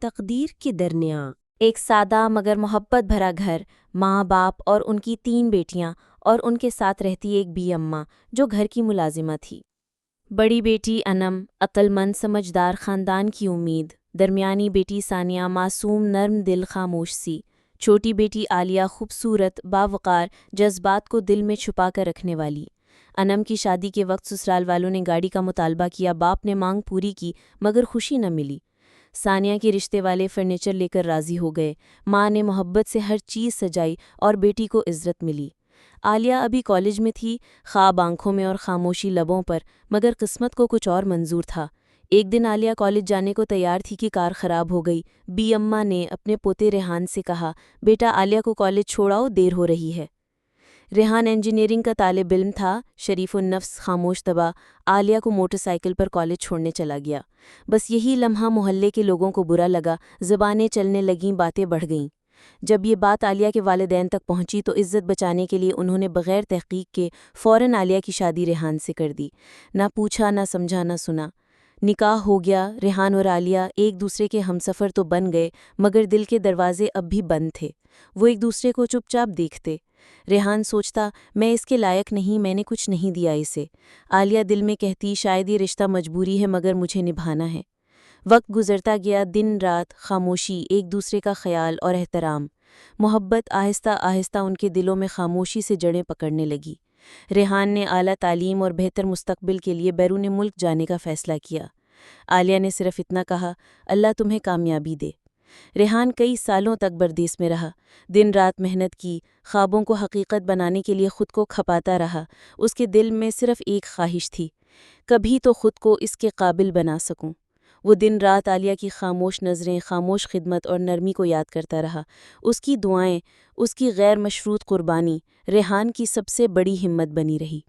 تقدیر کے درمیان۔ ایک سادہ مگر محبت بھرا گھر، ماں باپ اور ان کی 3 بیٹیاں اور ان کے ساتھ رہتی ایک بی اماں جو گھر کی ملازمہ تھی۔ بڑی بیٹی انم عقل مند سمجھدار، خاندان کی امید۔ درمیانی بیٹی ثانیہ معصوم نرم دل خاموش سی۔ چھوٹی بیٹی عالیہ خوبصورت باوقار، جذبات کو دل میں چھپا کر رکھنے والی۔ انم کی شادی کے وقت سسرال والوں نے گاڑی کا مطالبہ کیا، باپ نے مانگ پوری کی مگر خوشی نہ ملی۔ ثانیہ کے رشتے والے فرنیچر لے کر راضی ہو گئے، ماں نے محبت سے ہر چیز سجائی اور بیٹی کو عزت ملی۔ عالیہ ابھی کالج میں تھی، خواب آنکھوں میں اور خاموشی لبوں پر، مگر قسمت کو کچھ اور منظور تھا۔ ایک دن عالیہ کالج جانے کو تیار تھی کہ کار خراب ہو گئی۔ بی اماں نے اپنے پوتے ریحان سے کہا، بیٹا عالیہ کو کالج چھوڑاؤ، دیر ہو رہی ہے۔ ریحان انجینئرنگ کا طالب علم تھا، شریف النفس، خاموش طبع۔ عالیہ کو موٹر سائیکل پر کالج چھوڑنے چلا گیا۔ بس یہی لمحہ محلے کے لوگوں کو برا لگا، زبانیں چلنے لگیں، باتیں بڑھ گئیں۔ جب یہ بات عالیہ کے والدین تک پہنچی تو عزت بچانے کے لیے انہوں نے بغیر تحقیق کے فوراً عالیہ کی شادی ریحان سے کر دی۔ نہ پوچھا، نہ سمجھا، نہ سنا۔ نکاح ہو گیا۔ ریحان اور عالیہ ایک دوسرے کے ہمسفر تو بن گئے مگر دل کے دروازے اب بھی بند تھے۔ وہ ایک دوسرے کو چپ چاپ دیکھتے۔ ریحان سوچتا، میں اس کے لائق نہیں، میں نے کچھ نہیں دیا اسے۔ عالیہ دل میں کہتی، شاید یہ رشتہ مجبوری ہے مگر مجھے نبھانا ہے۔ وقت گزرتا گیا، دن رات، خاموشی، ایک دوسرے کا خیال اور احترام۔ محبت آہستہ آہستہ ان کے دلوں میں خاموشی سے جڑیں پکڑنے لگی۔ ریحان نے اعلیٰ تعلیم اور بہتر مستقبل کے لیے بیرون ملک جانے کا فیصلہ کیا۔ عالیہ نے صرف اتنا کہا، اللہ تمہیں کامیابی دے۔ ریحان کئی سالوں تک پردیس میں رہا، دن رات محنت کی، خوابوں کو حقیقت بنانے کے لیے خود کو کھپاتا رہا۔ اس کے دل میں صرف ایک خواہش تھی، کبھی تو خود کو اس کے قابل بنا سکوں۔ وہ دن رات عالیہ کی خاموش نظریں، خاموش خدمت اور نرمی کو یاد کرتا رہا۔ اس کی دعائیں، اس کی غیر مشروط قربانی ریحان کی سب سے بڑی ہمت بنی رہی۔